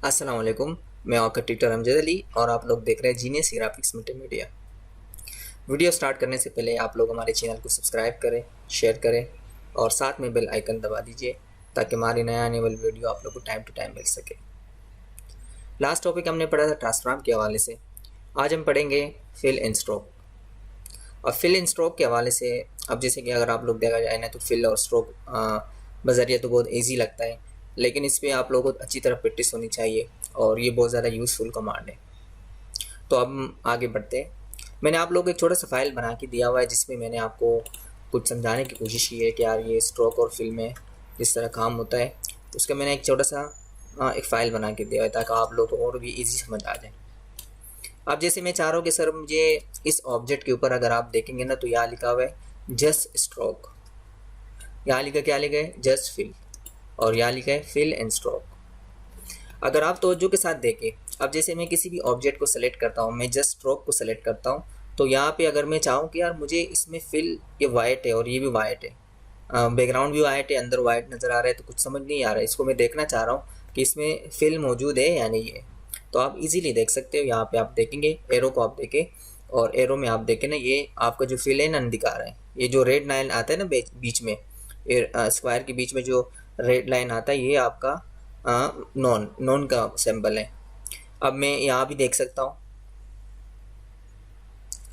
अस्सलाम वालेकुम। मैं आपका ट्यूटर अमजद अली और आप लोग देख रहे हैं genius graphics multimedia. Video start करने से पहले आप लोग हमारे चैनल को सब्सक्राइब करें, शेयर करें और साथ में बेल आइकन दबा दीजिए ताकि हमारी नया आने वाली वीडियो आप लोग को टाइम टू टाइम मिल सके। लास्ट टॉपिक हमने पढ़ा था ट्रांसफॉर्म के हवाले से। आज हम पढ़ेंगे फिल एंड स्ट्रोक। और फिल एंड स्ट्रोक के हवाले से अब जैसे कि अगर आप लोग देखा जाए ना तो फिल और स्ट्रोक बज़रिया तो बहुत ईजी लगता है, लेकिन इस पर आप लोगों को अच्छी तरह प्रैक्टिस होनी चाहिए और ये बहुत ज़्यादा यूज़फुल कमांड है। तो अब हम आगे बढ़ते हैं। मैंने आप लोगों को एक छोटा सा फाइल बना के दिया हुआ है जिसमें मैंने आपको कुछ समझाने की कोशिश की है कि यार ये स्ट्रोक और फिल में जिस तरह काम होता है उसका मैंने एक छोटा सा एक फ़ाइल बना के दिया है ताकि आप लोग को और भी ईजी समझ आ जाए। अब जैसे मैं चाह रहा हूँ कि सर मुझे इस ऑब्जेक्ट के ऊपर अगर आप देखेंगे ना तो यहाँ लिखा हुआ है जस्ट स्ट्रोक, यहाँ लिखा क्या लिखा है जस्ट फिल, और यहाँ लिखा है फिल एंड स्ट्रोक। अगर आप तवज्जो के साथ देखें, अब जैसे मैं किसी भी ऑब्जेक्ट को सेलेक्ट करता हूँ, मैं जस्ट स्ट्रोक को सेलेक्ट करता हूँ, तो यहाँ पे अगर मैं चाहूँ कि यार मुझे इसमें फिल ये वाइट है और ये भी वाइट है, बैकग्राउंड भी वाइट है, अंदर वाइट नज़र आ रहा है, तो कुछ समझ नहीं आ रहा है, इसको मैं देखना चाह रहा हूँ कि इसमें फिल मौजूद है या नहीं है। तो आप इजीली देख सकते हो, यहाँ पे आप देखेंगे एरो को आप देखें और एरो में आप देखें ना ये आपका जो फिल है ना दिखा रहा है। ये जो रेड लाइन आता है ना बीच में, स्क्वायर के बीच में जो रेड लाइन आता है ये आपका नॉन का सिंबल है। अब मैं यहाँ भी देख सकता हूँ।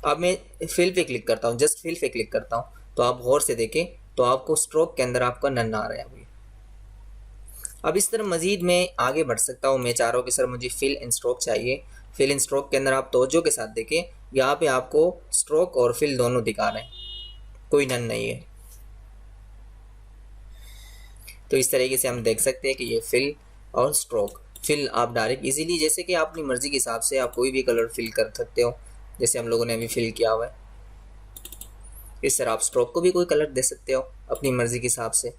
अब मैं फिल पे क्लिक करता हूँ, जस्ट फिल पे क्लिक करता हूँ, तो आप गौर से देखें तो आपको स्ट्रोक के अंदर आपका नन आ रहा है अभी। अब इस तरह मज़ीद मैं आगे बढ़ सकता हूँ। मैं चाह रहा हूँ कि सर मुझे फिल एंड स्ट्रोक चाहिए। फिल एंड स्ट्रोक के अंदर आप तवज्जो के साथ देखें, यहाँ पे आपको स्ट्रोक और फिल दोनों दिखा रहे हैं, कोई नन नहीं है। तो इस तरीके से हम देख सकते हैं कि ये फिल और स्ट्रोक। फिल आप डायरेक्ट इजीली जैसे कि आप अपनी मर्ज़ी के हिसाब से आप कोई भी कलर फिल कर सकते हो, जैसे हम लोगों ने अभी फिल किया हुआ है। इस तरह आप स्ट्रोक को भी कोई कलर दे सकते हो अपनी मर्ज़ी के हिसाब से।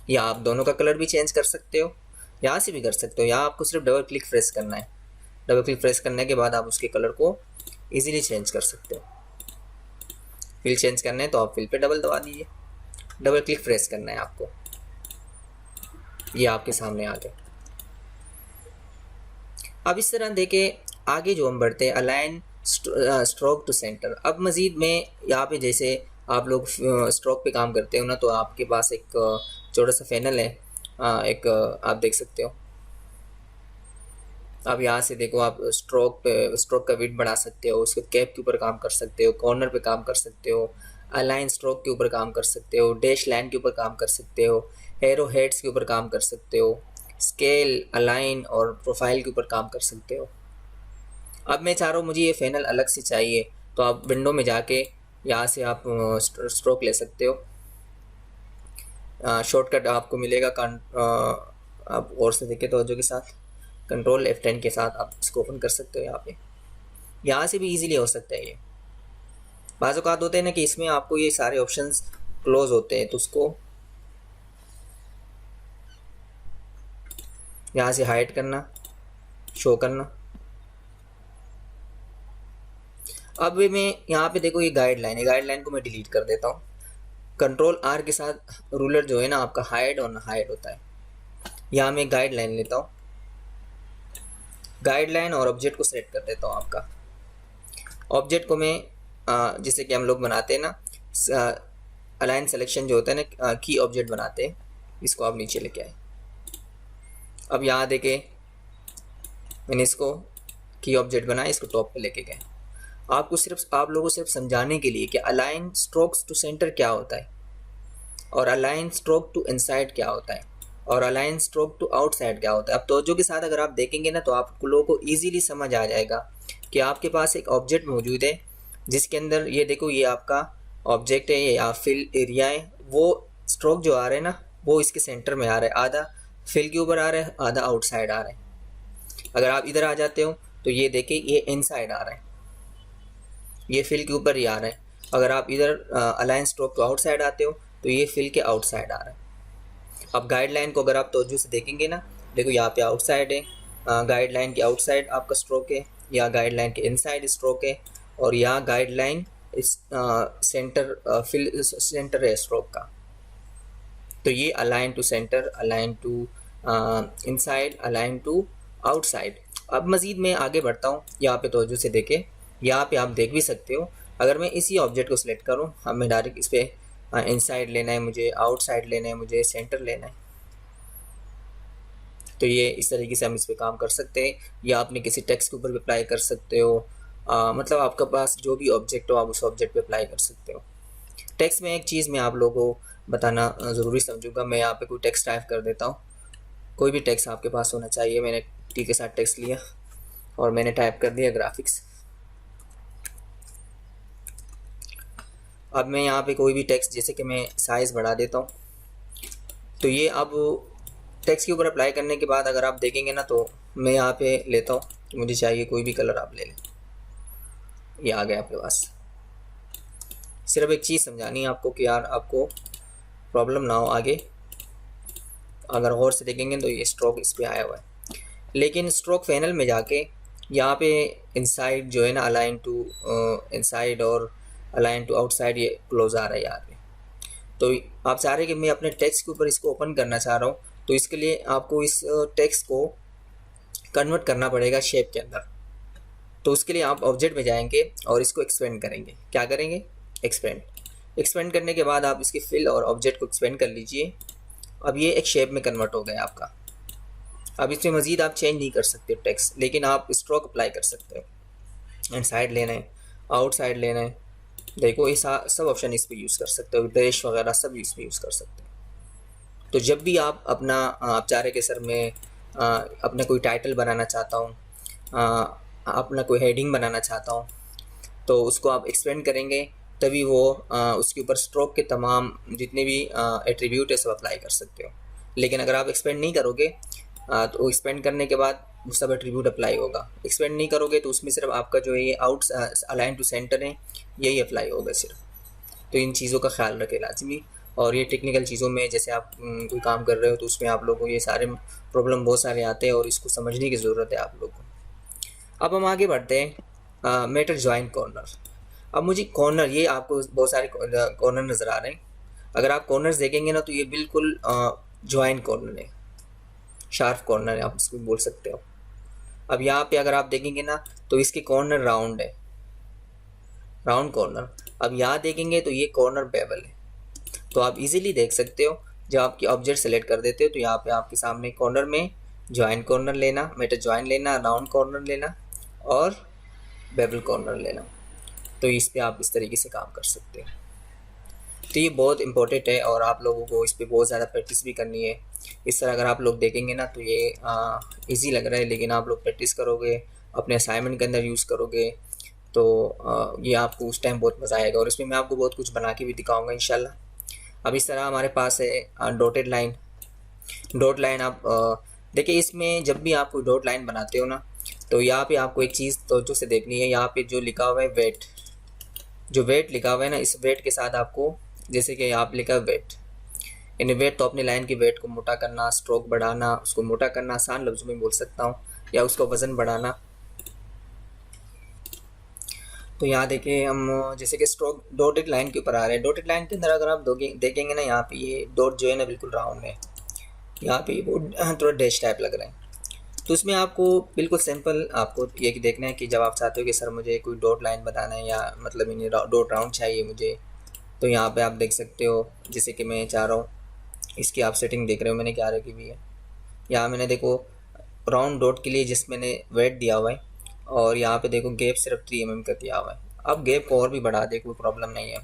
या आप दोनों का कलर भी चेंज कर सकते हो, यहाँ से भी कर सकते हो। यहाँ आपको सिर्फ डबल क्लिक प्रेस करना है। डबल क्लिक प्रेस करने के बाद आप उसके कलर को ईजिली चेंज कर सकते हो। फिल चेंज करना है तो आप फिल पे डबल दबा दीजिए, डबल क्लिक प्रेस करना है आपको, ये आपके सामने आ गया। अब इस तरह देखे आगे जो हम बढ़ते हैं अलाइन स्ट्रोक टू सेंटर। अब मज़ीद में यहाँ पे जैसे आप लोग स्ट्रोक पे काम करते हो ना तो आपके पास एक छोटा सा पैनल है, एक आप देख सकते हो। अब यहाँ से देखो आप स्ट्रोक का विड्थ बढ़ा सकते हो, उसके कैप के ऊपर काम कर सकते हो, कॉर्नर पे काम कर सकते हो, अलाइन स्ट्रोक के ऊपर काम कर सकते हो, डैश लाइन के ऊपर काम कर सकते हो, एरो हेड्स के ऊपर काम कर सकते हो, स्केल अलाइन और प्रोफाइल के ऊपर काम कर सकते हो। अब मैं चाह रहा हूँ मुझे ये पैनल अलग से चाहिए, तो आप विंडो में जाके यहाँ से आप स्ट्रोक ले सकते हो। शॉर्टकट आपको मिलेगा आप और से देखे तो जो के साथ कंट्रोल F10 के साथ आप इसको ओपन कर सकते हो। यहाँ से भी इजीली हो सकता है। ये बाज़ औक़ात होते हैं ना कि इसमें आपको ये सारे ऑप्शंस क्लोज होते हैं, तो उसको यहाँ से हाइड करना, शो करना। अब मैं यहाँ पे देखो ये गाइडलाइन है, गाइडलाइन को मैं डिलीट कर देता हूँ। कंट्रोल R के साथ रूलर जो है ना आपका हाइड और हाइड होता है। यहाँ मैं गाइडलाइन लेता हूँ, गाइडलाइन और ऑब्जेक्ट को सेलेक्ट कर देता हूँ। आपका ऑब्जेक्ट को मैं जैसे कि हम लोग बनाते हैं ना अलाइन सिलेक्शन जो होता है ना की ऑब्जेक्ट बनाते हैं, इसको आप नीचे लेके आए। अब यहाँ देखें मैंने इसको की ऑब्जेक्ट बनाया, इसको टॉप पे लेके गए। आप लोगों को सिर्फ समझाने के लिए कि अलाइन स्ट्रोक्स टू सेंटर क्या होता है और अलाइन स्ट्रोक टू इनसाइड क्या होता है और अलाइन स्ट्रोक टू आउटसाइड क्या होता है। अब तवज्जो के साथ अगर आप देखेंगे ना तो आप लोगों को ईजीली समझ आ जाएगा कि आपके पास एक ऑब्जेक्ट मौजूद है जिसके अंदर ये देखो ये आपका ऑब्जेक्ट है, ये या फिल एरिया है। वो स्ट्रोक जो आ रहे हैं ना वो इसके सेंटर में आ रहा है, आधा फिल के ऊपर आ रहा है, आधा आउटसाइड आ रहा है। अगर आप इधर आ जाते हो तो ये देखिए ये इनसाइड आ रहा है, ये फिल के ऊपर ही आ रहा है। अगर आप इधर अलाइन स्ट्रोक टू आउटसाइड आते हो तो ये फिल के आउटसाइड आ रहा है। अब गाइडलाइन को अगर आप तवज्जो से देखेंगे ना, देखो यहाँ पे आउटसाइड है, गाइडलाइन के आउटसाइड आपका स्ट्रोक है, या गाइडलाइन के इनसाइड स्ट्रोक है, और यहाँ गाइडलाइन इस सेंटर फिल सेंटर है स्ट्रोक का। तो ये align to centre, align to inside, align to outside. अब मज़ीद मैं आगे बढ़ता हूँ, यहाँ पे तवज्जो से देखें, यहाँ पे आप देख भी सकते हो। अगर मैं इसी ऑब्जेक्ट को सिलेक्ट करूँ, अब मैं डायरेक्ट इस पर इनसाइड लेना है मुझे, आउटसाइड लेना है मुझे, सेंटर लेना है, तो ये इस तरीके से हम इस पर काम कर सकते हैं। या आपने किसी टेक्स्ट के ऊपर भी अप्लाई कर सकते हो, मतलब आपके पास जो भी ऑब्जेक्ट हो आप उस ऑब्जेक्ट पे अप्लाई कर सकते हो। टेक्स्ट में एक चीज़ मैं आप लोगों को बताना ज़रूरी समझूंगा। मैं यहाँ पे कोई टेक्स्ट टाइप कर देता हूँ, कोई भी टेक्स्ट आपके पास होना चाहिए। मैंने टी के साथ टेक्स्ट लिया और मैंने टाइप कर दिया ग्राफिक्स। अब मैं यहाँ पे कोई भी टेक्स्ट, जैसे कि मैं साइज़ बढ़ा देता हूँ, तो ये अब टेक्स्ट के ऊपर अप्लाई करने के बाद अगर आप देखेंगे ना, तो मैं यहाँ पे लेता हूँ, तो मुझे चाहिए कोई भी कलर आप ले लें, ये आ गया आपके पास। सिर्फ एक चीज़ समझानी है आपको कि यार आपको प्रॉब्लम ना हो आगे। अगर गौर से देखेंगे तो ये स्ट्रोक इस पर आया हुआ है, लेकिन स्ट्रोक पैनल में जाके यहाँ पे इनसाइड जो है ना, अलाइन टू इनसाइड और अलाइन टू आउटसाइड, ये क्लोज आ रहा है यहाँ पे। तो आप चाह रहे हैं कि मैं अपने टेक्स्ट के ऊपर इसको ओपन करना चाह रहा हूँ, तो इसके लिए आपको इस टेक्स्ट को कन्वर्ट करना पड़ेगा शेप के अंदर। तो उसके लिए आप ऑब्जेक्ट में जाएंगे और इसको एक्सपेंड करेंगे। क्या करेंगे? एक्सपेंड करने के बाद आप इसकी फिल और ऑब्जेक्ट को एक्सपेंड कर लीजिए। अब ये एक शेप में कन्वर्ट हो गया आपका। अब इसमें मज़ीद आप चेंज नहीं कर सकते टेक्स्ट, लेकिन आप स्ट्रोक अप्लाई कर सकते हो। इनसाइड लेना है, आउटसाइड लेना है, देखो ये सब ऑप्शन इस पर यूज़ कर सकते हो, डैश वगैरह सब इस पर यूज़ कर सकते हो। तो जब भी आप अपना आप चाह रहे कि सर मैं अपना कोई टाइटल बनाना चाहता हूँ, अपना कोई हेडिंग बनाना चाहता हूँ, तो उसको आप एक्सपेंड करेंगे, तभी वो उसके ऊपर स्ट्रोक के तमाम जितने भी एट्रीब्यूट है सब अप्लाई कर सकते हो। लेकिन अगर आप एक्सपेंड नहीं करोगे तो एक्सपेंड करने के बाद वो सब एट्रीब्यूट अप्लाई होगा। एक्सपेंड नहीं करोगे तो उसमें सिर्फ आपका जो है ये आउट अलाइन टू सेंटर है यही अप्लाई होगा सिर्फ। तो इन चीज़ों का ख्याल रखें लाजमी। और ये टेक्निकल चीज़ों में जैसे आप कोई काम कर रहे हो तो उसमें आप लोगों को ये सारे प्रॉब्लम बहुत सारे आते हैं और इसको समझने की ज़रूरत है आप लोगों को। अब हम आगे बढ़ते हैं, मैटर ज्वाइन कॉर्नर। अब मुझे कॉर्नर, ये आपको बहुत सारे कॉर्नर नज़र आ रहे हैं। अगर आप कॉर्नर्स देखेंगे ना तो ये बिल्कुल ज्वाइन कॉर्नर है, शार्प कॉर्नर है, आप इसको बोल सकते हो। अब यहाँ पे अगर आप देखेंगे ना तो इसके कॉर्नर राउंड है, राउंड कॉर्नर। अब यहाँ देखेंगे तो ये कॉर्नर बेवल है। तो आप इजीली देख सकते हो, जब आपकी ऑब्जेक्ट सेलेक्ट कर देते हो तो यहाँ पे आपके सामने कॉर्नर में ज्वाइन कॉर्नर लेना, मेटर ज्वाइन लेना, राउंड कॉर्नर लेना और बेवल कॉर्नर लेना। तो इस पर आप इस तरीके से काम कर सकते हो। तो ये बहुत इंपॉर्टेंट है और आप लोगों को इस पर बहुत ज़्यादा प्रैक्टिस भी करनी है। इस तरह अगर आप लोग देखेंगे ना तो ये इजी लग रहा है, लेकिन आप लोग प्रैक्टिस करोगे, अपने असाइनमेंट के अंदर यूज़ करोगे तो ये आपको उस टाइम बहुत मज़ा आएगा। और इसमें मैं आपको बहुत कुछ बना के भी दिखाऊंगा इंशाल्लाह। अब इस तरह हमारे पास है डॉटेड लाइन। डॉट लाइन आप देखिए, इसमें जब भी आप कोई डॉट लाइन बनाते हो ना तो यहाँ पे आपको एक चीज़ तो से देखनी है। यहाँ पे जो लिखा हुआ है वेट, जो वेट लिखा हुआ है ना, इस वेट के साथ आपको, जैसे कि आप लिखा वेट, यानी वेट, तो अपनी लाइन की वेट को मोटा करना, स्ट्रोक बढ़ाना, उसको मोटा करना, आसान लफ्ज़ों में बोल सकता हूँ, या उसको वज़न बढ़ाना। तो यहाँ देखिए हम जैसे कि स्ट्रोक डॉटेड लाइन के ऊपर आ रहे हैं। डॉटेड लाइन के अंदर अगर आप देखेंगे ना, यहाँ पे ये डॉट जो है ना बिल्कुल राउंड है, यहाँ पे वो थोड़ा डैश टाइप लग रहा है। तो इसमें आपको बिल्कुल सिंपल आपको ये देखना है कि जब आप चाहते हो कि सर मुझे कोई डॉट लाइन बताना है या मतलब इन्हें डॉट राउंड चाहिए मुझे, तो यहाँ पे आप देख सकते हो, जैसे कि मैं चाह रहा हूँ, इसकी आप सेटिंग देख रहे हो मैंने क्या रखी हुई है। यहाँ मैंने देखो राउंड डॉट के लिए जिस मैंने वेट दिया हुआ है, और यहाँ पे देखो गैप सिर्फ 3 mm का दिया हुआ है। अब गैप को और भी बढ़ा दे, कोई प्रॉब्लम नहीं है।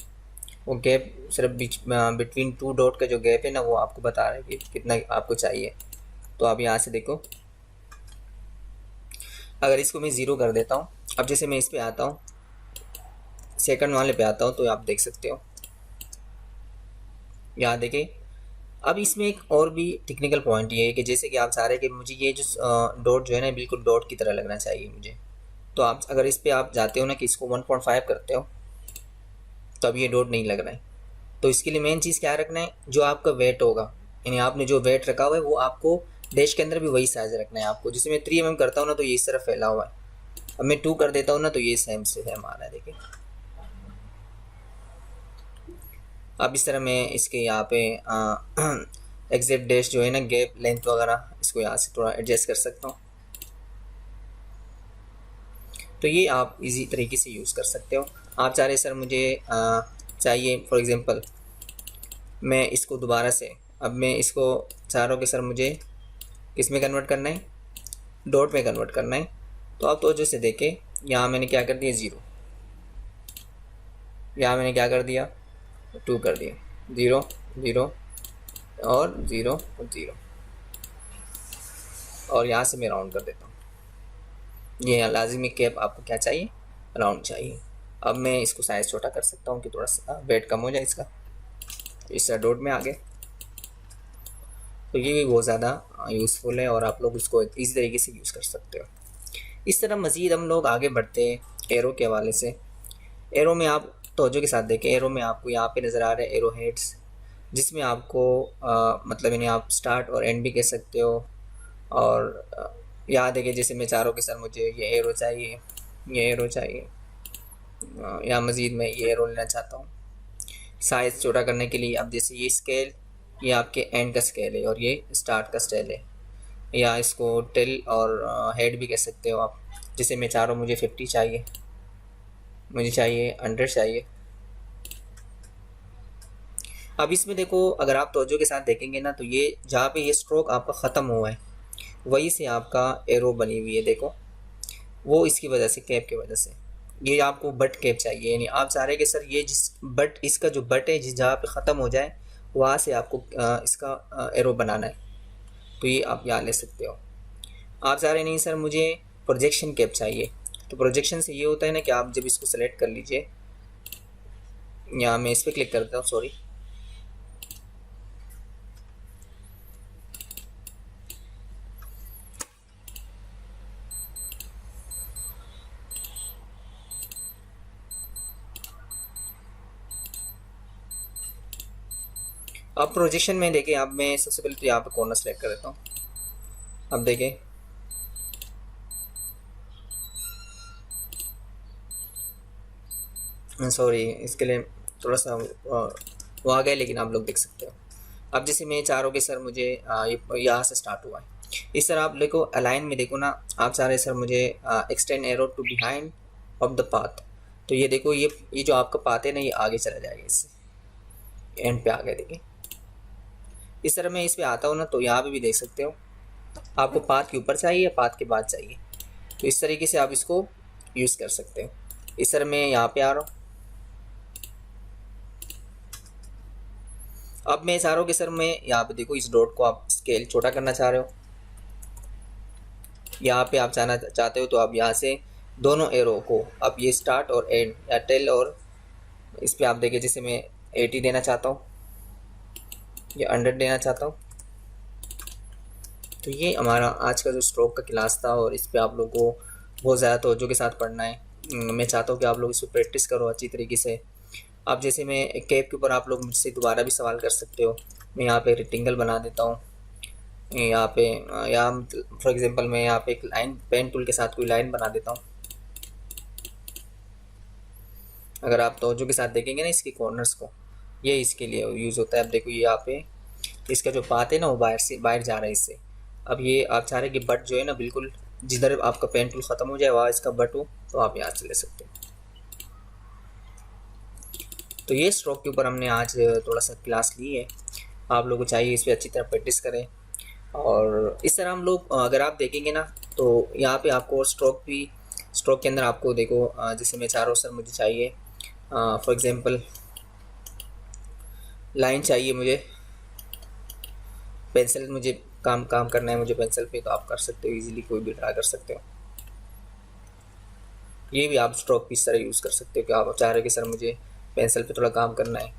वो गैप सिर्फ बिटवीन 2 डॉट का जो गैप है ना, वो आपको बता रहा है कि कितना आपको चाहिए। तो आप यहाँ से देखो, अगर इसको मैं 0 कर देता हूँ, अब जैसे मैं इस पर आता हूँ, सेकंड वाले पे आता हूँ, तो आप देख सकते हो, यहाँ देखें। अब इसमें एक और भी टेक्निकल पॉइंट ये है कि जैसे कि आप चाह रहे हैं कि मुझे ये जो डॉट जो है ना बिल्कुल डॉट की तरह लगना चाहिए मुझे, तो आप अगर इस पर आप जाते हो ना कि इसको 1.5 करते हो, तो अब ये डॉट नहीं लग रहा है। तो इसके लिए मेन चीज़ क्या रखना है, जो आपका वेट होगा, यानी आपने जो वेट रखा हुआ है वो आपको डैश के अंदर भी वही साइज़ रखना है आपको। जैसे मैं 3 mm करता हूँ ना तो ये इस तरफ फैला हुआ है, अब मैं 2 कर देता हूँ ना तो ये सेम से सेम आ रहा है। देखिए अब इस तरह मैं इसके यहाँ पे एग्जिट डैश जो है ना, गैप लेंथ वगैरह, इसको यहाँ से थोड़ा एडजस्ट कर सकता हूँ। तो ये आप इजी तरीके से यूज़ कर सकते हो। आप चाह रहे सर मुझे चाहिए फॉर एग्ज़ाम्पल मैं इसको दोबारा से, अब मैं इसको चाह रहा हूँ कि सर मुझे किस में कन्वर्ट करना है, डॉट में कन्वर्ट करना है। तो आप तो जैसे देखें, यहाँ मैंने क्या कर दिया 0, यहाँ मैंने क्या कर दिया 2 कर दिया, 0 0 और 0 और 0, और यहाँ से मैं राउंड कर देता हूँ। ये लाजिमी कैप आपको क्या चाहिए, राउंड चाहिए। अब मैं इसको साइज़ छोटा कर सकता हूँ कि थोड़ा सा वेट कम हो जाए इसका। इस तरह डॉट में आ गए। तो ये भी बहुत ज़्यादा यूज़फुल है और आप लोग उसको इस तरीके से यूज़ कर सकते हो। इस तरह मज़ीद हम लोग आगे बढ़ते हैं एरो के हवाले से। एरो में आप तवज्जो के साथ देखें, एरो में आपको यहाँ पे नज़र आ रहे हैं एरो हेड्स, जिसमें आपको मतलब इन्हें आप स्टार्ट और एंड भी कह सकते हो। और यहाँ देखें, जैसे मैं चाह रहा हूँ कि सर मुझे ये एरो चाहिए, ये एरो चाहिए, या मज़ीद मैं ये एरो लेना चाहता हूँ। साइज़ छोटा करने के लिए अब जैसे ये स्केल, ये आपके एंड का स्केल है और ये स्टार्ट का स्केल है, या इसको टेल और हेड भी कह सकते हो आप। जैसे मैं चाह रहा हूँ मुझे 50 चाहिए, मुझे चाहिए 100 चाहिए। अब इसमें देखो, अगर आप तवज्जो के साथ देखेंगे ना, तो ये जहाँ पे ये स्ट्रोक आपका ख़त्म हुआ है वहीं से आपका एरो बनी हुई है, देखो वो इसकी वजह से, कैप की वजह से। ये आपको बट कैप चाहिए, यानी आप चाह रहे हैं कि सर ये जिस बट, इसका जो बट है जिस जगह पे ख़त्म हो जाए वहाँ से आपको इसका एरो बनाना है। तो ये आप यहाँ ले सकते हो। आप चाह रहे नहीं सर मुझे प्रोजेक्शन कैप चाहिए, तो प्रोजेक्शन से ये होता है ना कि आप जब इसको सेलेक्ट कर लीजिए, यहाँ मैं इस पर क्लिक करता हूँ, सॉरी, अब प्रोजेक्शन में देखें, अब मैं सबसे पहले तो यहाँ पे कॉर्नर सेलेक्ट कर देता हूँ। अब देखें, सॉरी इसके लिए थोड़ा सा वो आ गया, लेकिन आप लोग देख सकते हो। अब जैसे मैं चाह रहा हूँ कि सर मुझे यहाँ से स्टार्ट हुआ है, इस तरह आप देखो अलाइन में देखो ना, आप चाह रहे सर मुझे extend arrow to behind of the path. तो ये देखो, ये जो आपका पाथ है ना, ये आगे चला जाएगा, इससे एंड पे आ गया। देखिए इस तरह मैं इस पे आता हूँ ना, तो यहाँ पे भी देख सकते हो आपको पाथ के ऊपर चाहिए या पाथ के बाद चाहिए। तो इस तरीके से आप इसको यूज़ कर सकते हो। इस तरह मैं यहाँ पे आ रहा हूँ। अब मैं चाह रहा हूँ कि सर मैं यहाँ पे देखो, इस डॉट को आप स्केल छोटा करना चाह रहे हो, यहाँ पे आप जाना चाहते हो, तो आप यहाँ से दोनों एरो को, अब ये स्टार्ट और एंड या टेल, और इस पर आप देखिए, जैसे मैं 80 देना चाहता हूँ या 100 देना चाहता हूँ। तो ये हमारा आज का जो स्ट्रोक का क्लास था, और इस पर आप लोगों को बहुत ज़्यादा तवज्जो के साथ पढ़ना है। मैं चाहता हूँ कि आप लोग इस पर प्रैक्टिस करो अच्छी तरीके से। अब जैसे मैं कैप के ऊपर आप लोग मुझसे दोबारा भी सवाल कर सकते हो। मैं यहाँ पे रेक्टेंगल बना देता हूँ, यहाँ पे या फॉर एग्जांपल मैं यहाँ पे एक लाइन, पेन टूल के साथ कोई लाइन बना देता हूँ। अगर आप तवज्जो के साथ देखेंगे ना इसके कॉर्नर्स को, ये इसके लिए यूज़ होता है। अब देखो ये यहाँ पे इसका जो पाथ है ना, वो बाहर जा रहा है इससे। अब ये आप चाह रहे हैं कि बट जो है ना, बिल्कुल जिधर आपका पेन टूल ख़त्म हो जाए वहाँ इसका बट हो, तो आप यहाँ से ले सकते हो। तो ये स्ट्रोक के ऊपर हमने आज थोड़ा सा क्लास ली है। आप लोगों को चाहिए इस पर अच्छी तरह प्रैक्टिस करें। और इस तरह हम लोग अगर आप देखेंगे ना, तो यहाँ पे आपको स्ट्रोक के अंदर आपको देखो, जैसे मैं चाह रहा हूँ सर मुझे चाहिए फॉर एग्जांपल लाइन चाहिए, मुझे पेंसिल, मुझे काम करना है मुझे पेंसिल पे, तो आप कर सकते हो इजीली, कोई भी ड्रा कर सकते हो। ये भी आप स्ट्रोक की इस तरह यूज़ कर सकते हो कि आप चाह रहे हो कि सर मुझे पेंसिल पे थोड़ा काम करना है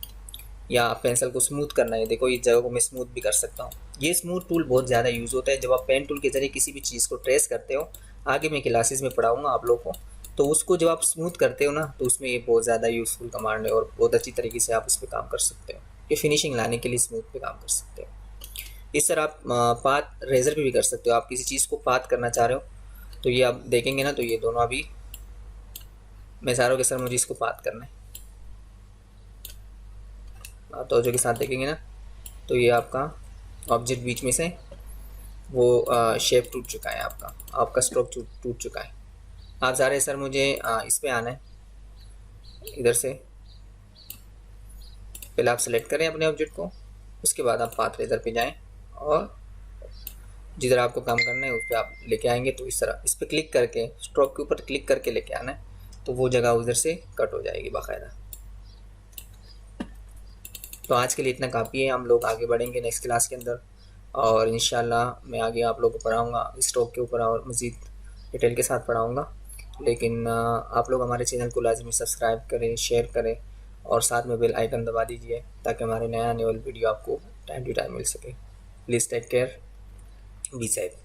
या पेंसिल को स्मूथ करना है। देखो इस जगह को मैं स्मूथ भी कर सकता हूँ। ये स्मूथ टूल बहुत ज़्यादा यूज़ होता है जब आप पेन टूल के ज़रिए किसी भी चीज़ को ट्रेस करते हो। आगे मैं क्लासेस में पढ़ाऊँगा आप लोगों को, तो उसको जब आप स्मूथ करते हो ना, तो उसमें ये बहुत ज़्यादा यूज़फुल कमांड है और बहुत अच्छी तरीके से आप उस पर काम कर सकते हो। ये फिनिशिंग लाने के लिए स्मूथ पे काम कर सकते हो। इस तरह आप पाथ रेजर पे भी कर सकते हो। आप किसी चीज़ को पाथ करना चाह रहे हो, तो ये आप देखेंगे ना, तो ये दोनों अभी मैं चाह रहा हूँ कि सर मुझे इसको पाथ करना है। तो जो के साथ देखेंगे ना, तो ये आपका ऑब्जेक्ट बीच में से वो शेप टूट चुका है, आपका स्ट्रोक टूट चुका है। आप जा रहे हैं सर मुझे इस पे आना है, इधर से पहले आप सेलेक्ट करें अपने ऑब्जेक्ट को, उसके बाद आप पाथ रेजर पे जाएं और जिधर आपको काम करना है उस पर आप लेके आएंगे। तो इस तरह इस पर क्लिक करके, स्ट्रोक के ऊपर क्लिक करके लेके आना है, तो वो जगह उधर से कट हो जाएगी बाकायदा। तो आज के लिए इतना काफ़ी है, हम लोग आगे बढ़ेंगे नेक्स्ट क्लास के अंदर, और इंशाल्लाह मैं आगे आप लोगों को पढ़ाऊँगा स्ट्रोक के ऊपर और मज़ीद डिटेल के साथ पढ़ाऊँगा। लेकिन आप लोग हमारे चैनल को लाजमी सब्सक्राइब करें, शेयर करें और साथ में बेल आइकन दबा दीजिए ताकि हमारे नया आने वाली वीडियो आपको टाइम टू टाइम मिल सके। Please take care, be safe.